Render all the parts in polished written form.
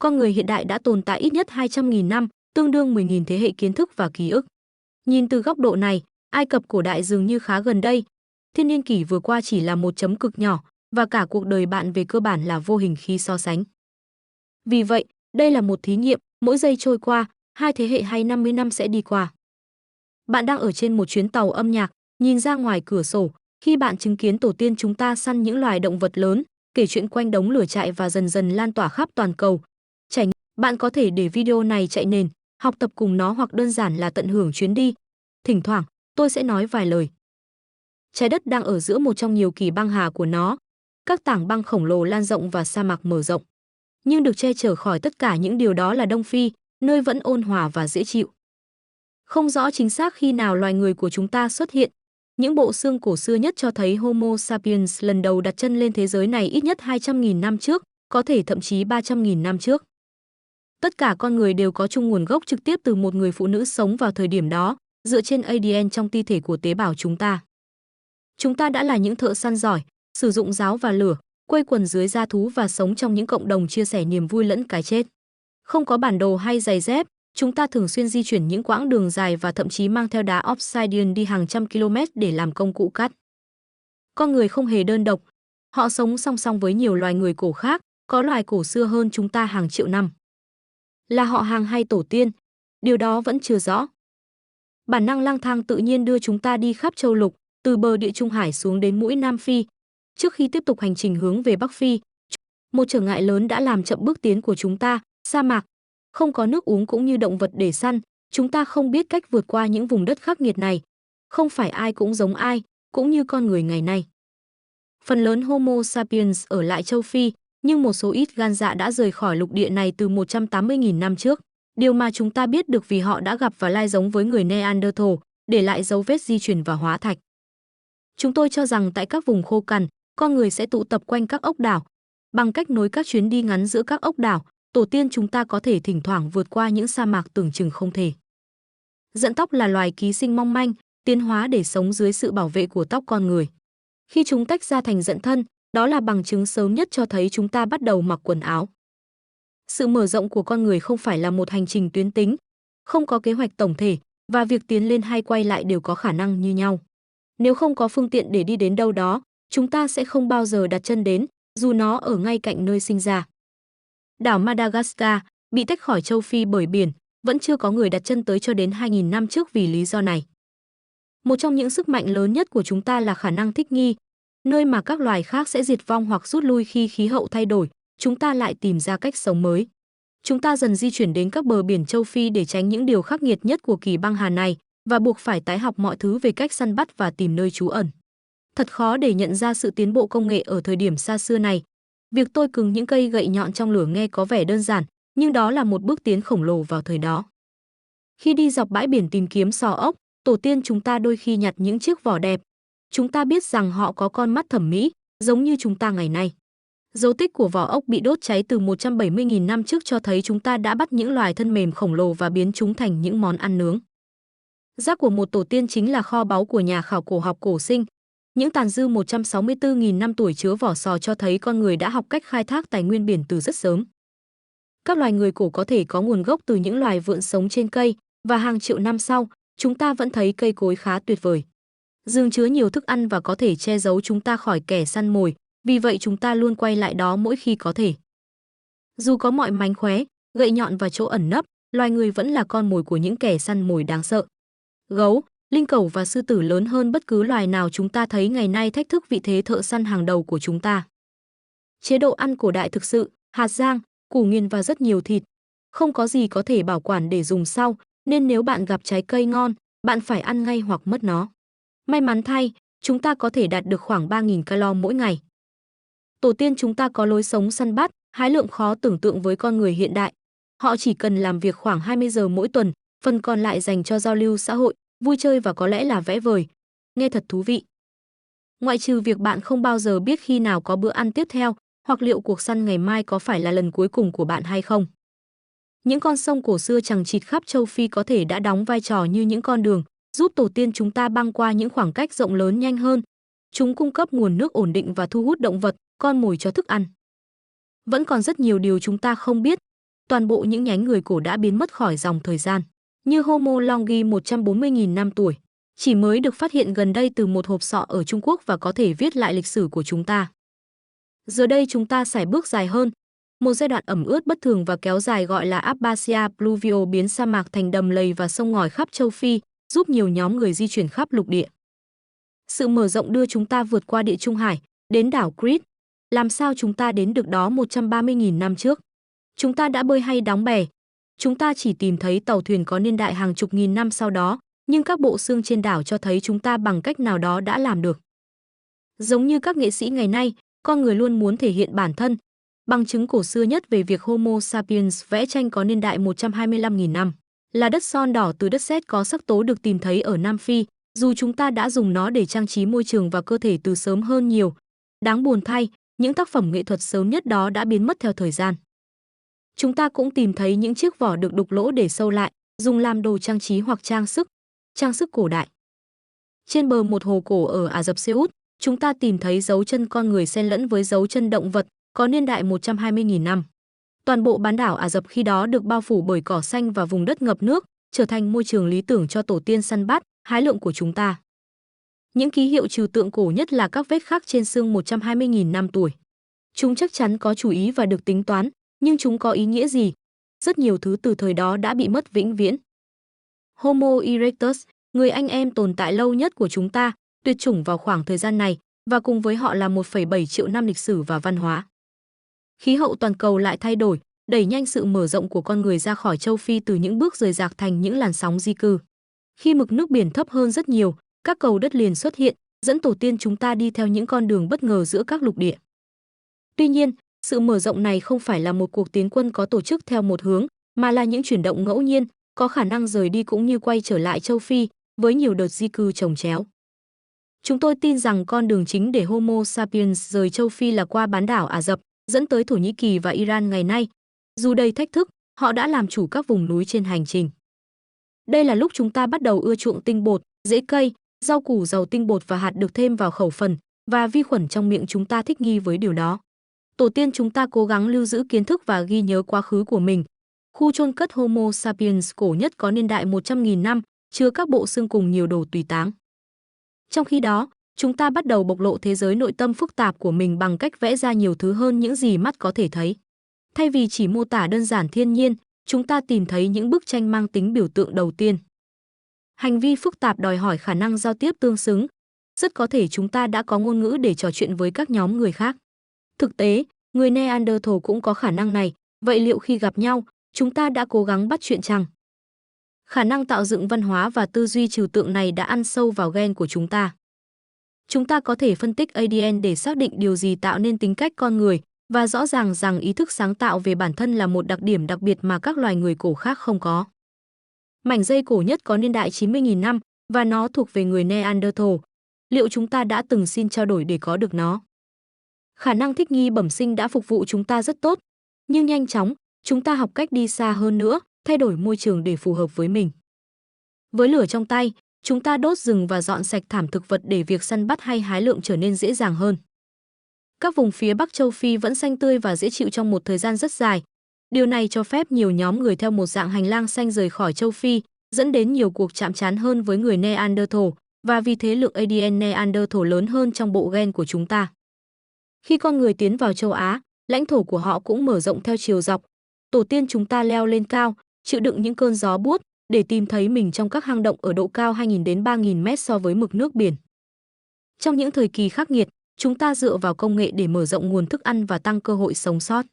Con người hiện đại đã tồn tại ít nhất 200.000 năm, tương đương 10.000 thế hệ kiến thức và ký ức. Nhìn từ góc độ này, Ai Cập cổ đại dường như khá gần đây. Thiên niên kỷ vừa qua chỉ là một chấm cực nhỏ, và cả cuộc đời bạn về cơ bản là vô hình khi so sánh. Vì vậy, đây là một thí nghiệm, mỗi giây trôi qua, 2 thế hệ hay 50 năm sẽ đi qua. Bạn đang ở trên một chuyến tàu âm nhạc, nhìn ra ngoài cửa sổ, khi bạn chứng kiến tổ tiên chúng ta săn những loài động vật lớn, kể chuyện quanh đống lửa trại và dần dần lan tỏa khắp toàn cầu. Trải nghiệm, bạn có thể để video này chạy nền, học tập cùng nó hoặc đơn giản là tận hưởng chuyến đi. Thỉnh thoảng, tôi sẽ nói vài lời. Trái đất đang ở giữa một trong nhiều kỳ băng hà của nó. Các tảng băng khổng lồ lan rộng và sa mạc mở rộng. Nhưng được che chở khỏi tất cả những điều đó là Đông Phi, nơi vẫn ôn hòa và dễ chịu. Không rõ chính xác khi nào loài người của chúng ta xuất hiện. Những bộ xương cổ xưa nhất cho thấy Homo sapiens lần đầu đặt chân lên thế giới này ít nhất 200.000 năm trước, có thể thậm chí 300.000 năm trước. Tất cả con người đều có chung nguồn gốc trực tiếp từ một người phụ nữ sống vào thời điểm đó, dựa trên ADN trong ti thể của tế bào chúng ta. Chúng ta đã là những thợ săn giỏi, sử dụng giáo và lửa, quây quần dưới da thú và sống trong những cộng đồng chia sẻ niềm vui lẫn cái chết. Không có bản đồ hay giày dép, chúng ta thường xuyên di chuyển những quãng đường dài và thậm chí mang theo đá obsidian đi hàng trăm km để làm công cụ cắt. Con người không hề đơn độc, họ sống song song với nhiều loài người cổ khác, có loài cổ xưa hơn chúng ta hàng triệu năm. Là họ hàng hay tổ tiên, điều đó vẫn chưa rõ. Bản năng lang thang tự nhiên đưa chúng ta đi khắp châu lục, từ bờ địa Trung Hải xuống đến mũi Nam Phi. Trước khi tiếp tục hành trình hướng về Bắc Phi, một trở ngại lớn đã làm chậm bước tiến của chúng ta, sa mạc. Không có nước uống cũng như động vật để săn, chúng ta không biết cách vượt qua những vùng đất khắc nghiệt này. Không phải ai cũng giống ai, cũng như con người ngày nay. Phần lớn Homo sapiens ở lại châu Phi, nhưng một số ít gan dạ đã rời khỏi lục địa này từ 180.000 năm trước. Điều mà chúng ta biết được vì họ đã gặp và lai giống với người Neanderthal, để lại dấu vết di truyền và hóa thạch. Chúng tôi cho rằng tại các vùng khô cằn, con người sẽ tụ tập quanh các ốc đảo. Bằng cách nối các chuyến đi ngắn giữa các ốc đảo, tổ tiên chúng ta có thể thỉnh thoảng vượt qua những sa mạc tưởng chừng không thể. Dẫn tóc là loài ký sinh mong manh, tiến hóa để sống dưới sự bảo vệ của tóc con người. Khi chúng tách ra thành dẫn thân, đó là bằng chứng sớm nhất cho thấy chúng ta bắt đầu mặc quần áo. Sự mở rộng của con người không phải là một hành trình tuyến tính, không có kế hoạch tổng thể, và việc tiến lên hay quay lại đều có khả năng như nhau. Nếu không có phương tiện để đi đến đâu đó, chúng ta sẽ không bao giờ đặt chân đến, dù nó ở ngay cạnh nơi sinh ra. Đảo Madagascar, bị tách khỏi châu Phi bởi biển, vẫn chưa có người đặt chân tới cho đến 2.000 năm trước vì lý do này. Một trong những sức mạnh lớn nhất của chúng ta là khả năng thích nghi. Nơi mà các loài khác sẽ diệt vong hoặc rút lui khi khí hậu thay đổi, chúng ta lại tìm ra cách sống mới. Chúng ta dần di chuyển đến các bờ biển châu Phi để tránh những điều khắc nghiệt nhất của kỳ băng hà này, và buộc phải tái học mọi thứ về cách săn bắt và tìm nơi trú ẩn. Thật khó để nhận ra sự tiến bộ công nghệ ở thời điểm xa xưa này. Việc tôi cứng những cây gậy nhọn trong lửa nghe có vẻ đơn giản, nhưng đó là một bước tiến khổng lồ vào thời đó. Khi đi dọc bãi biển tìm kiếm sò ốc, tổ tiên chúng ta đôi khi nhặt những chiếc vỏ đẹp. Chúng ta biết rằng họ có con mắt thẩm mỹ, giống như chúng ta ngày nay. Dấu tích của vỏ ốc bị đốt cháy từ 170.000 năm trước cho thấy chúng ta đã bắt những loài thân mềm khổng lồ và biến chúng thành những món ăn nướng. Rác của một tổ tiên chính là kho báu của nhà khảo cổ học cổ sinh. Những tàn dư 164.000 năm tuổi chứa vỏ sò cho thấy con người đã học cách khai thác tài nguyên biển từ rất sớm. Các loài người cổ có thể có nguồn gốc từ những loài vượn sống trên cây, và hàng triệu năm sau, chúng ta vẫn thấy cây cối khá tuyệt vời. Rừng chứa nhiều thức ăn và có thể che giấu chúng ta khỏi kẻ săn mồi, vì vậy chúng ta luôn quay lại đó mỗi khi có thể. Dù có mọi mánh khóe, gậy nhọn và chỗ ẩn nấp, loài người vẫn là con mồi của những kẻ săn mồi đáng sợ. Gấu, linh cẩu và sư tử lớn hơn bất cứ loài nào chúng ta thấy ngày nay thách thức vị thế thợ săn hàng đầu của chúng ta. Chế độ ăn cổ đại thực sự, hạt rang, củ nghiền và rất nhiều thịt. Không có gì có thể bảo quản để dùng sau, nên nếu bạn gặp trái cây ngon, bạn phải ăn ngay hoặc mất nó. May mắn thay, chúng ta có thể đạt được khoảng 3.000 calo mỗi ngày. Tổ tiên chúng ta có lối sống săn bắt, hái lượm khó tưởng tượng với con người hiện đại. Họ chỉ cần làm việc khoảng 20 giờ mỗi tuần, phần còn lại dành cho giao lưu xã hội, vui chơi và có lẽ là vẽ vời. Nghe thật thú vị. Ngoại trừ việc bạn không bao giờ biết khi nào có bữa ăn tiếp theo, hoặc liệu cuộc săn ngày mai có phải là lần cuối cùng của bạn hay không. Những con sông cổ xưa chằng chịt khắp châu Phi có thể đã đóng vai trò như những con đường, giúp tổ tiên chúng ta băng qua những khoảng cách rộng lớn nhanh hơn. Chúng cung cấp nguồn nước ổn định và thu hút động vật, con mồi cho thức ăn. Vẫn còn rất nhiều điều chúng ta không biết. toàn bộ những nhánh người cổ đã biến mất khỏi dòng thời gian. Như Homo longi 140.000 năm tuổi, chỉ mới được phát hiện gần đây từ một hộp sọ ở Trung Quốc và có thể viết lại lịch sử của chúng ta. Giờ đây chúng ta sải bước dài hơn, một giai đoạn ẩm ướt bất thường và kéo dài gọi là Abbasia Pluvial biến sa mạc thành đầm lầy và sông ngòi khắp châu Phi, giúp nhiều nhóm người di chuyển khắp lục địa. Sự mở rộng đưa chúng ta vượt qua Địa Trung Hải, đến đảo Crete. Làm sao chúng ta đến được đó 130.000 năm trước? Chúng ta đã bơi hay đóng bè? Chúng ta chỉ tìm thấy tàu thuyền có niên đại hàng chục nghìn năm sau đó, nhưng các bộ xương trên đảo cho thấy chúng ta bằng cách nào đó đã làm được. Giống như các nghệ sĩ ngày nay, con người luôn muốn thể hiện bản thân. Bằng chứng cổ xưa nhất về việc Homo sapiens vẽ tranh có niên đại 125.000 năm là đất son đỏ từ đất sét có sắc tố được tìm thấy ở Nam Phi, dù chúng ta đã dùng nó để trang trí môi trường và cơ thể từ sớm hơn nhiều. Đáng buồn thay, những tác phẩm nghệ thuật sớm nhất đó đã biến mất theo thời gian. Chúng ta cũng tìm thấy những chiếc vỏ được đục lỗ để sâu lại, dùng làm đồ trang trí hoặc trang sức cổ đại. Trên bờ một hồ cổ ở Ả Rập Xê Út, chúng ta tìm thấy dấu chân con người xen lẫn với dấu chân động vật, có niên đại 120.000 năm. Toàn bộ bán đảo Ả Rập khi đó được bao phủ bởi cỏ xanh và vùng đất ngập nước, trở thành môi trường lý tưởng cho tổ tiên săn bắt, hái lượm của chúng ta. Những ký hiệu trừu tượng cổ nhất là các vết khắc trên xương 120.000 năm tuổi. Chúng chắc chắn có chủ ý và được tính toán, nhưng chúng có ý nghĩa gì? Rất nhiều thứ từ thời đó đã bị mất vĩnh viễn. Homo erectus, người anh em tồn tại lâu nhất của chúng ta, tuyệt chủng vào khoảng thời gian này, và cùng với họ là 1,7 triệu năm lịch sử và văn hóa. Khí hậu toàn cầu lại thay đổi, đẩy nhanh sự mở rộng của con người ra khỏi châu Phi từ những bước rời rạc thành những làn sóng di cư. Khi mực nước biển thấp hơn rất nhiều, các cầu đất liền xuất hiện, dẫn tổ tiên chúng ta đi theo những con đường bất ngờ giữa các lục địa. Tuy nhiên, sự mở rộng này không phải là một cuộc tiến quân có tổ chức theo một hướng, mà là những chuyển động ngẫu nhiên, có khả năng rời đi cũng như quay trở lại châu Phi, với nhiều đợt di cư chồng chéo. Chúng tôi tin rằng con đường chính để Homo sapiens rời châu Phi là qua bán đảo Ả Rập, dẫn tới Thổ Nhĩ Kỳ và Iran ngày nay. Dù đầy thách thức, họ đã làm chủ các vùng núi trên hành trình. Đây là lúc chúng ta bắt đầu ưa chuộng tinh bột, rễ cây, rau củ giàu tinh bột và hạt được thêm vào khẩu phần, và vi khuẩn trong miệng chúng ta thích nghi với điều đó. Tổ tiên chúng ta cố gắng lưu giữ kiến thức và ghi nhớ quá khứ của mình. Khu chôn cất Homo sapiens cổ nhất có niên đại 100.000 năm, chứa các bộ xương cùng nhiều đồ tùy táng. Trong khi đó, chúng ta bắt đầu bộc lộ thế giới nội tâm phức tạp của mình bằng cách vẽ ra nhiều thứ hơn những gì mắt có thể thấy. Thay vì chỉ mô tả đơn giản thiên nhiên, chúng ta tìm thấy những bức tranh mang tính biểu tượng đầu tiên. Hành vi phức tạp đòi hỏi khả năng giao tiếp tương xứng. Rất có thể chúng ta đã có ngôn ngữ để trò chuyện với các nhóm người khác. Thực tế, người Neanderthal cũng có khả năng này, vậy liệu khi gặp nhau, chúng ta đã cố gắng bắt chuyện chăng? Khả năng tạo dựng văn hóa và tư duy trừu tượng này đã ăn sâu vào gen của chúng ta. Chúng ta có thể phân tích ADN để xác định điều gì tạo nên tính cách con người, và rõ ràng rằng ý thức sáng tạo về bản thân là một đặc điểm đặc biệt mà các loài người cổ khác không có. Mảnh dây cổ nhất có niên đại 90.000 năm, và nó thuộc về người Neanderthal. Liệu chúng ta đã từng xin trao đổi để có được nó? Khả năng thích nghi bẩm sinh đã phục vụ chúng ta rất tốt, nhưng nhanh chóng, chúng ta học cách đi xa hơn nữa, thay đổi môi trường để phù hợp với mình. Với lửa trong tay, chúng ta đốt rừng và dọn sạch thảm thực vật để việc săn bắt hay hái lượm trở nên dễ dàng hơn. Các vùng phía Bắc châu Phi vẫn xanh tươi và dễ chịu trong một thời gian rất dài. Điều này cho phép nhiều nhóm người theo một dạng hành lang xanh rời khỏi châu Phi, dẫn đến nhiều cuộc chạm trán hơn với người Neanderthal, và vì thế lượng ADN Neanderthal lớn hơn trong bộ gen của chúng ta. Khi con người tiến vào châu Á, lãnh thổ của họ cũng mở rộng theo chiều dọc. Tổ tiên chúng ta leo lên cao, chịu đựng những cơn gió buốt, để tìm thấy mình trong các hang động ở độ cao 2.000 đến 3.000 mét so với mực nước biển. Trong những thời kỳ khắc nghiệt, chúng ta dựa vào công nghệ để mở rộng nguồn thức ăn và tăng cơ hội sống sót.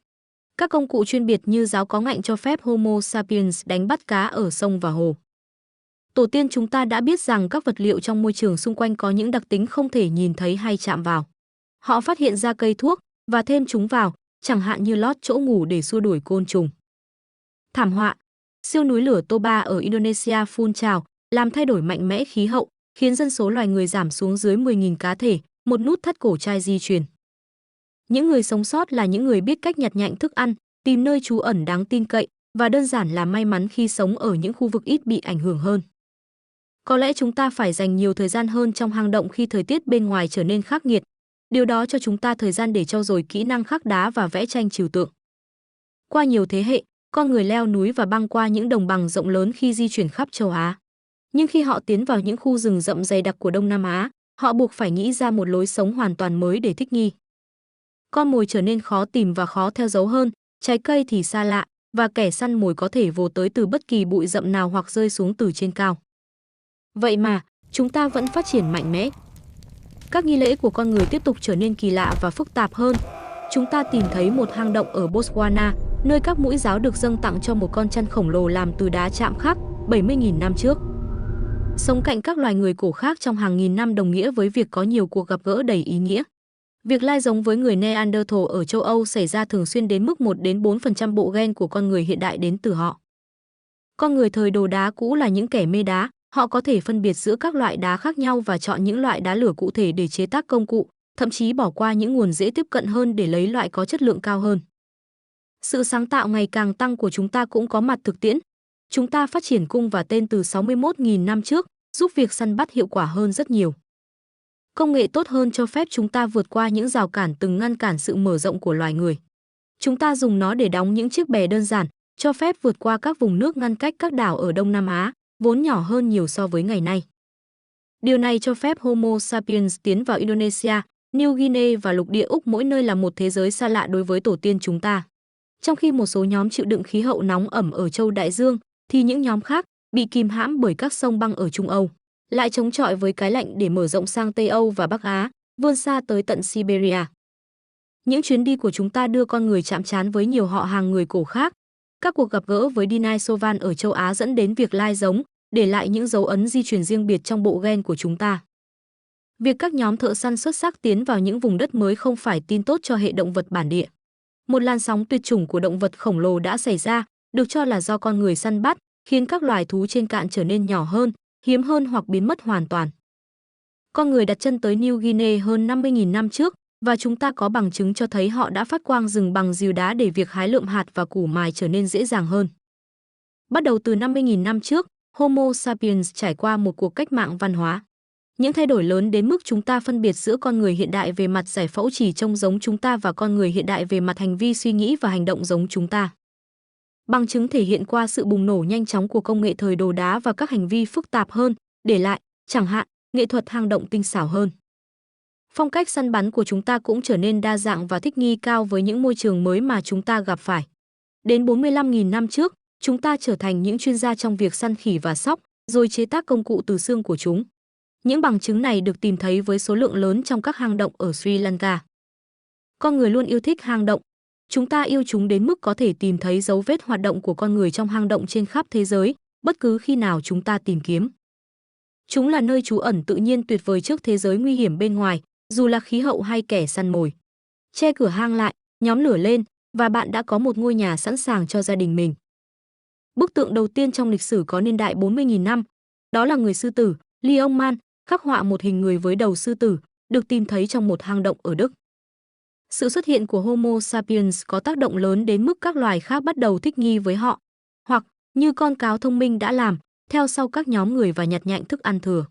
Các công cụ chuyên biệt như giáo có ngạnh cho phép Homo sapiens đánh bắt cá ở sông và hồ. Tổ tiên chúng ta đã biết rằng các vật liệu trong môi trường xung quanh có những đặc tính không thể nhìn thấy hay chạm vào. Họ phát hiện ra cây thuốc và thêm chúng vào, chẳng hạn như lót chỗ ngủ để xua đuổi côn trùng. Thảm họa. Siêu núi lửa Toba ở Indonesia phun trào, làm thay đổi mạnh mẽ khí hậu, khiến dân số loài người giảm xuống dưới 10.000 cá thể, một nút thắt cổ trai di truyền. Những người sống sót là những người biết cách nhặt nhạnh thức ăn, tìm nơi trú ẩn đáng tin cậy, và đơn giản là may mắn khi sống ở những khu vực ít bị ảnh hưởng hơn. Có lẽ chúng ta phải dành nhiều thời gian hơn trong hang động khi thời tiết bên ngoài trở nên khắc nghiệt. Điều đó cho chúng ta thời gian để trau dồi kỹ năng khắc đá và vẽ tranh trừu tượng. Qua nhiều thế hệ, Con người leo núi và băng qua những đồng bằng rộng lớn khi di chuyển khắp châu Á. Nhưng khi họ tiến vào những khu rừng rậm dày đặc của Đông Nam Á, họ buộc phải nghĩ ra một lối sống hoàn toàn mới để thích nghi. Con mồi trở nên khó tìm và khó theo dấu hơn, trái cây thì xa lạ, và kẻ săn mồi có thể vồ tới từ bất kỳ bụi rậm nào hoặc rơi xuống từ trên cao. Vậy mà, chúng ta vẫn phát triển mạnh mẽ. Các nghi lễ của con người tiếp tục trở nên kỳ lạ và phức tạp hơn. Chúng ta tìm thấy một hang động ở Botswana, nơi các mũi giáo được dâng tặng cho một con chăn khổng lồ làm từ đá chạm khắc 70.000 năm trước. Sống cạnh các loài người cổ khác trong hàng nghìn năm đồng nghĩa với việc có nhiều cuộc gặp gỡ đầy ý nghĩa. Việc lai giống với người Neanderthal ở châu Âu xảy ra thường xuyên đến mức 1 đến 4% bộ gen của con người hiện đại đến từ họ. Con người thời đồ đá cũ là những kẻ mê đá, họ có thể phân biệt giữa các loại đá khác nhau và chọn những loại đá lửa cụ thể để chế tác công cụ, thậm chí bỏ qua những nguồn dễ tiếp cận hơn để lấy loại có chất lượng cao hơn. Sự sáng tạo ngày càng tăng của chúng ta cũng có mặt thực tiễn. Chúng ta phát triển cung và tên từ 61.000 năm trước, giúp việc săn bắt hiệu quả hơn rất nhiều. Công nghệ tốt hơn cho phép chúng ta vượt qua những rào cản từng ngăn cản sự mở rộng của loài người. Chúng ta dùng nó để đóng những chiếc bè đơn giản, cho phép vượt qua các vùng nước ngăn cách các đảo ở Đông Nam Á, vốn nhỏ hơn nhiều so với ngày nay. Điều này cho phép Homo sapiens tiến vào Indonesia, New Guinea và lục địa Úc, mỗi nơi là một thế giới xa lạ đối với tổ tiên chúng ta. Trong khi một số nhóm chịu đựng khí hậu nóng ẩm ở châu Đại Dương, thì những nhóm khác, bị kìm hãm bởi các sông băng ở Trung Âu, lại chống chọi với cái lạnh để mở rộng sang Tây Âu và Bắc Á, vươn xa tới tận Siberia. Những chuyến đi của chúng ta đưa con người chạm trán với nhiều họ hàng người cổ khác. Các cuộc gặp gỡ với Denisovan ở châu Á dẫn đến việc lai giống, để lại những dấu ấn di truyền riêng biệt trong bộ gen của chúng ta. Việc các nhóm thợ săn xuất sắc tiến vào những vùng đất mới không phải tin tốt cho hệ động vật bản địa. Một làn sóng tuyệt chủng của động vật khổng lồ đã xảy ra, được cho là do con người săn bắt, khiến các loài thú trên cạn trở nên nhỏ hơn, hiếm hơn hoặc biến mất hoàn toàn. Con người đặt chân tới New Guinea hơn 50.000 năm trước, và chúng ta có bằng chứng cho thấy họ đã phát quang rừng bằng rìu đá để việc hái lượm hạt và củ mài trở nên dễ dàng hơn. Bắt đầu từ 50.000 năm trước, Homo sapiens trải qua một cuộc cách mạng văn hóa. Những thay đổi lớn đến mức chúng ta phân biệt giữa con người hiện đại về mặt giải phẫu chỉ trông giống chúng ta và con người hiện đại về mặt hành vi, suy nghĩ và hành động giống chúng ta. Bằng chứng thể hiện qua sự bùng nổ nhanh chóng của công nghệ thời đồ đá và các hành vi phức tạp hơn, để lại, chẳng hạn, nghệ thuật hang động tinh xảo hơn. Phong cách săn bắn của chúng ta cũng trở nên đa dạng và thích nghi cao với những môi trường mới mà chúng ta gặp phải. Đến 45.000 năm trước, chúng ta trở thành những chuyên gia trong việc săn khỉ và sóc, rồi chế tác công cụ từ xương của chúng. Những bằng chứng này được tìm thấy với số lượng lớn trong các hang động ở Sri Lanka. Con người luôn yêu thích hang động. Chúng ta yêu chúng đến mức có thể tìm thấy dấu vết hoạt động của con người trong hang động trên khắp thế giới, bất cứ khi nào chúng ta tìm kiếm. Chúng là nơi trú ẩn tự nhiên tuyệt vời trước thế giới nguy hiểm bên ngoài, dù là khí hậu hay kẻ săn mồi. Che cửa hang lại, nhóm lửa lên, và bạn đã có một ngôi nhà sẵn sàng cho gia đình mình. Bức tượng đầu tiên trong lịch sử có niên đại 40.000 năm, đó là người sư tử, Lion Man, khắc họa một hình người với đầu sư tử, được tìm thấy trong một hang động ở Đức. Sự xuất hiện của Homo sapiens có tác động lớn đến mức các loài khác bắt đầu thích nghi với họ, hoặc, như con cáo thông minh đã làm, theo sau các nhóm người và nhặt nhạnh thức ăn thừa.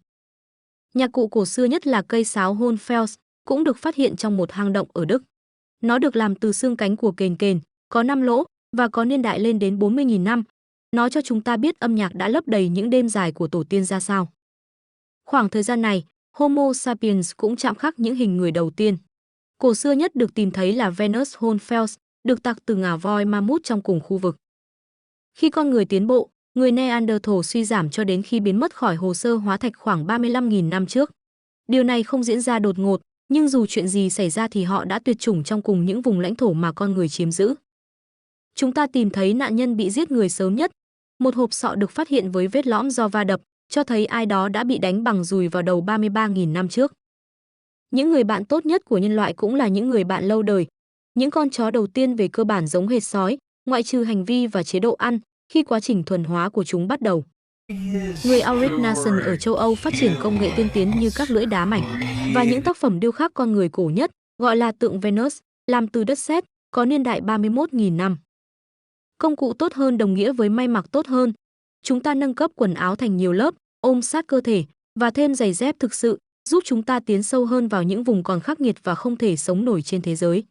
Nhạc cụ cổ xưa nhất là cây sáo Hornfels, cũng được phát hiện trong một hang động ở Đức. Nó được làm từ xương cánh của kền kền, có 5 lỗ, và có niên đại lên đến 40.000 năm. Nó cho chúng ta biết âm nhạc đã lấp đầy những đêm dài của tổ tiên ra sao. Khoảng thời gian này, Homo sapiens cũng chạm khắc những hình người đầu tiên. Cổ xưa nhất được tìm thấy là Venus Hornfels, được tạc từ ngà voi mammoth trong cùng khu vực. Khi con người tiến bộ, người Neanderthal suy giảm cho đến khi biến mất khỏi hồ sơ hóa thạch khoảng 35.000 năm trước. Điều này không diễn ra đột ngột, nhưng dù chuyện gì xảy ra thì họ đã tuyệt chủng trong cùng những vùng lãnh thổ mà con người chiếm giữ. Chúng ta tìm thấy nạn nhân bị giết người sớm nhất. Một hộp sọ được phát hiện với vết lõm do va đập, cho thấy ai đó đã bị đánh bằng dùi vào đầu 33.000 năm trước. Những người bạn tốt nhất của nhân loại cũng là những người bạn lâu đời. Những con chó đầu tiên về cơ bản giống hệt sói, ngoại trừ hành vi và chế độ ăn, khi quá trình thuần hóa của chúng bắt đầu. Người Aurignacian ở châu Âu phát triển công nghệ tiên tiến như các lưỡi đá mảnh, và những tác phẩm điêu khắc con người cổ nhất, gọi là tượng Venus, làm từ đất sét, có niên đại 31.000 năm. Công cụ tốt hơn đồng nghĩa với may mặc tốt hơn. Chúng ta nâng cấp quần áo thành nhiều lớp, ôm sát cơ thể, và thêm giày dép thực sự, giúp chúng ta tiến sâu hơn vào những vùng còn khắc nghiệt và không thể sống nổi trên thế giới.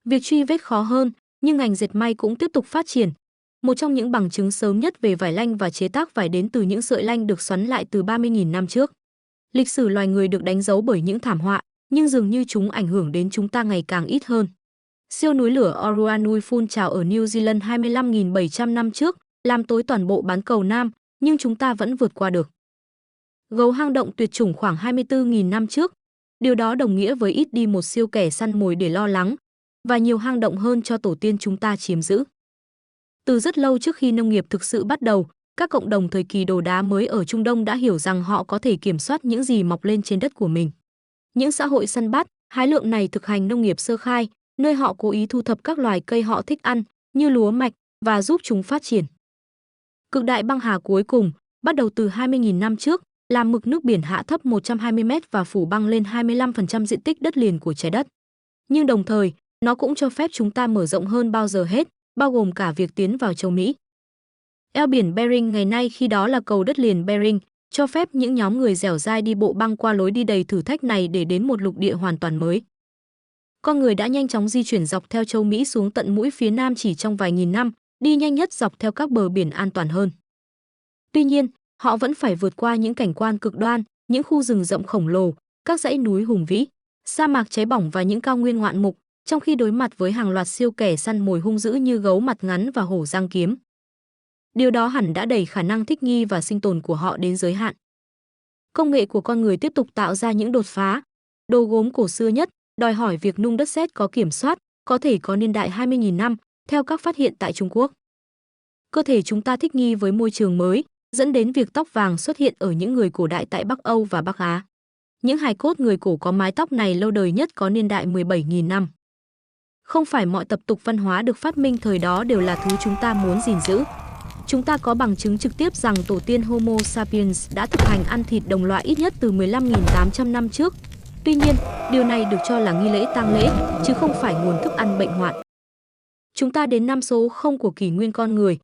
Việc truy vết khó hơn, nhưng ngành dệt may cũng tiếp tục phát triển. Một trong những bằng chứng sớm nhất về vải lanh và chế tác vải đến từ những sợi lanh được xoắn lại từ 30.000 năm trước. Lịch sử loài người được đánh dấu bởi những thảm họa, nhưng dường như chúng ảnh hưởng đến chúng ta ngày càng ít hơn. Siêu núi lửa Oruanui phun trào ở New Zealand 25.700 năm trước, làm tối toàn bộ bán cầu Nam, nhưng chúng ta vẫn vượt qua được. Gấu hang động tuyệt chủng khoảng 24.000 năm trước. Điều đó đồng nghĩa với ít đi một siêu kẻ săn mồi để lo lắng, và nhiều hang động hơn cho tổ tiên chúng ta chiếm giữ. Từ rất lâu trước khi nông nghiệp thực sự bắt đầu, các cộng đồng thời kỳ đồ đá mới ở Trung Đông đã hiểu rằng họ có thể kiểm soát những gì mọc lên trên đất của mình. Những xã hội săn bắt, hái lượm này thực hành nông nghiệp sơ khai, nơi họ cố ý thu thập các loài cây họ thích ăn, như lúa mạch, và giúp chúng phát triển. Cực đại băng hà cuối cùng, bắt đầu từ 20.000 năm trước, làm mực nước biển hạ thấp 120 mét và phủ băng lên 25% diện tích đất liền của trái đất. Nhưng đồng thời, nó cũng cho phép chúng ta mở rộng hơn bao giờ hết, bao gồm cả việc tiến vào châu Mỹ. Eo biển Bering ngày nay khi đó là cầu đất liền Bering, cho phép những nhóm người dẻo dai đi bộ băng qua lối đi đầy thử thách này để đến một lục địa hoàn toàn mới. Con người đã nhanh chóng di chuyển dọc theo châu Mỹ xuống tận mũi phía Nam chỉ trong vài nghìn năm, đi nhanh nhất dọc theo các bờ biển an toàn hơn. Tuy nhiên, họ vẫn phải vượt qua những cảnh quan cực đoan, những khu rừng rậm khổng lồ, các dãy núi hùng vĩ, sa mạc cháy bỏng và những cao nguyên ngoạn mục, trong khi đối mặt với hàng loạt siêu kẻ săn mồi hung dữ như gấu mặt ngắn và hổ răng kiếm. Điều đó hẳn đã đẩy khả năng thích nghi và sinh tồn của họ đến giới hạn. Công nghệ của con người tiếp tục tạo ra những đột phá. Đồ gốm cổ xưa nhất đòi hỏi việc nung đất sét có kiểm soát, có thể có niên đại 20.000 năm, theo các phát hiện tại Trung Quốc. Cơ thể chúng ta thích nghi với môi trường mới, dẫn đến việc tóc vàng xuất hiện ở những người cổ đại tại Bắc Âu và Bắc Á. Những hài cốt người cổ có mái tóc này lâu đời nhất có niên đại 17.000 năm. Không phải mọi tập tục văn hóa được phát minh thời đó đều là thứ chúng ta muốn gìn giữ. Chúng ta có bằng chứng trực tiếp rằng tổ tiên Homo sapiens đã thực hành ăn thịt đồng loại ít nhất từ 15.800 năm trước. Tuy nhiên, điều này được cho là nghi lễ tang lễ, chứ không phải nguồn thức ăn bệnh hoạn. Chúng ta đến năm số 0 của kỷ nguyên con người.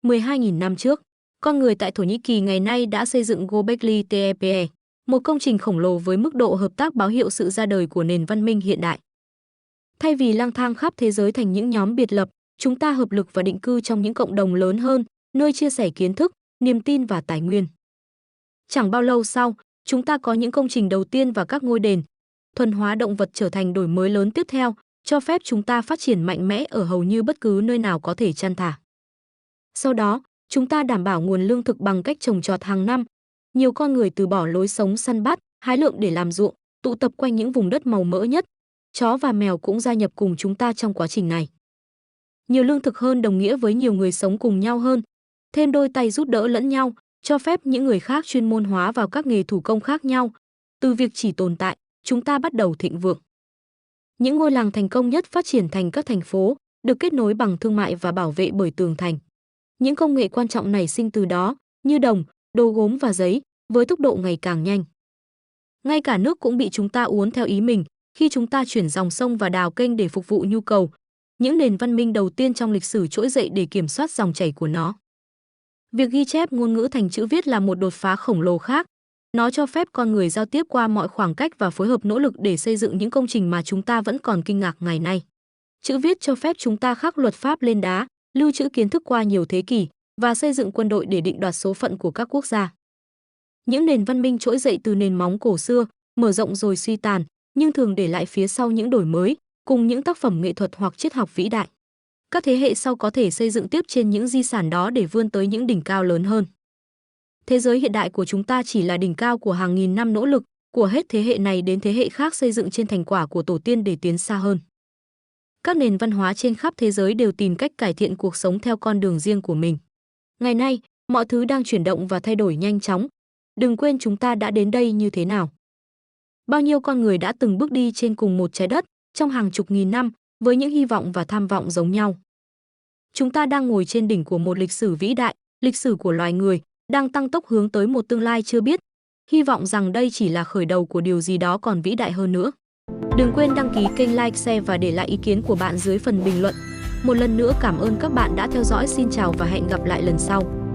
12.000 năm trước, con người tại Thổ Nhĩ Kỳ ngày nay đã xây dựng Göbekli Tepe, một công trình khổng lồ với mức độ hợp tác báo hiệu sự ra đời của nền văn minh hiện đại. Thay vì lang thang khắp thế giới thành những nhóm biệt lập, chúng ta hợp lực và định cư trong những cộng đồng lớn hơn, nơi chia sẻ kiến thức, niềm tin và tài nguyên. Chẳng bao lâu sau, chúng ta có những công trình đầu tiên và các ngôi đền. Thuần hóa động vật trở thành đổi mới lớn tiếp theo, cho phép chúng ta phát triển mạnh mẽ ở hầu như bất cứ nơi nào có thể chăn thả. Sau đó, chúng ta đảm bảo nguồn lương thực bằng cách trồng trọt hàng năm. Nhiều con người từ bỏ lối sống săn bắt, hái lượm để làm ruộng, tụ tập quanh những vùng đất màu mỡ nhất. Chó và mèo cũng gia nhập cùng chúng ta trong quá trình này. Nhiều lương thực hơn đồng nghĩa với nhiều người sống cùng nhau hơn. Thêm đôi tay giúp đỡ lẫn nhau, cho phép những người khác chuyên môn hóa vào các nghề thủ công khác nhau. Từ việc chỉ tồn tại, chúng ta bắt đầu thịnh vượng. Những ngôi làng thành công nhất phát triển thành các thành phố, được kết nối bằng thương mại và bảo vệ bởi tường thành. Những công nghệ quan trọng nảy sinh từ đó, như đồng, đồ gốm và giấy, với tốc độ ngày càng nhanh. Ngay cả nước cũng bị chúng ta uốn theo ý mình, khi chúng ta chuyển dòng sông và đào kênh để phục vụ nhu cầu. Những nền văn minh đầu tiên trong lịch sử trỗi dậy để kiểm soát dòng chảy của nó. Việc ghi chép ngôn ngữ thành chữ viết là một đột phá khổng lồ khác. Nó cho phép con người giao tiếp qua mọi khoảng cách và phối hợp nỗ lực để xây dựng những công trình mà chúng ta vẫn còn kinh ngạc ngày nay. Chữ viết cho phép chúng ta khắc luật pháp lên đá, lưu trữ kiến thức qua nhiều thế kỷ và xây dựng quân đội để định đoạt số phận của các quốc gia. Những nền văn minh trỗi dậy từ nền móng cổ xưa, mở rộng rồi suy tàn, nhưng thường để lại phía sau những đổi mới, cùng những tác phẩm nghệ thuật hoặc triết học vĩ đại. Các thế hệ sau có thể xây dựng tiếp trên những di sản đó để vươn tới những đỉnh cao lớn hơn. Thế giới hiện đại của chúng ta chỉ là đỉnh cao của hàng nghìn năm nỗ lực, của hết thế hệ này đến thế hệ khác xây dựng trên thành quả của tổ tiên để tiến xa hơn. Các nền văn hóa trên khắp thế giới đều tìm cách cải thiện cuộc sống theo con đường riêng của mình. Ngày nay, mọi thứ đang chuyển động và thay đổi nhanh chóng. Đừng quên chúng ta đã đến đây như thế nào. Bao nhiêu con người đã từng bước đi trên cùng một trái đất, trong hàng chục nghìn năm, với những hy vọng và tham vọng giống nhau. Chúng ta đang ngồi trên đỉnh của một lịch sử vĩ đại, lịch sử của loài người, đang tăng tốc hướng tới một tương lai chưa biết. Hy vọng rằng đây chỉ là khởi đầu của điều gì đó còn vĩ đại hơn nữa. Đừng quên đăng ký kênh, like, share và để lại ý kiến của bạn dưới phần bình luận. Một lần nữa cảm ơn các bạn đã theo dõi, xin chào và hẹn gặp lại lần sau.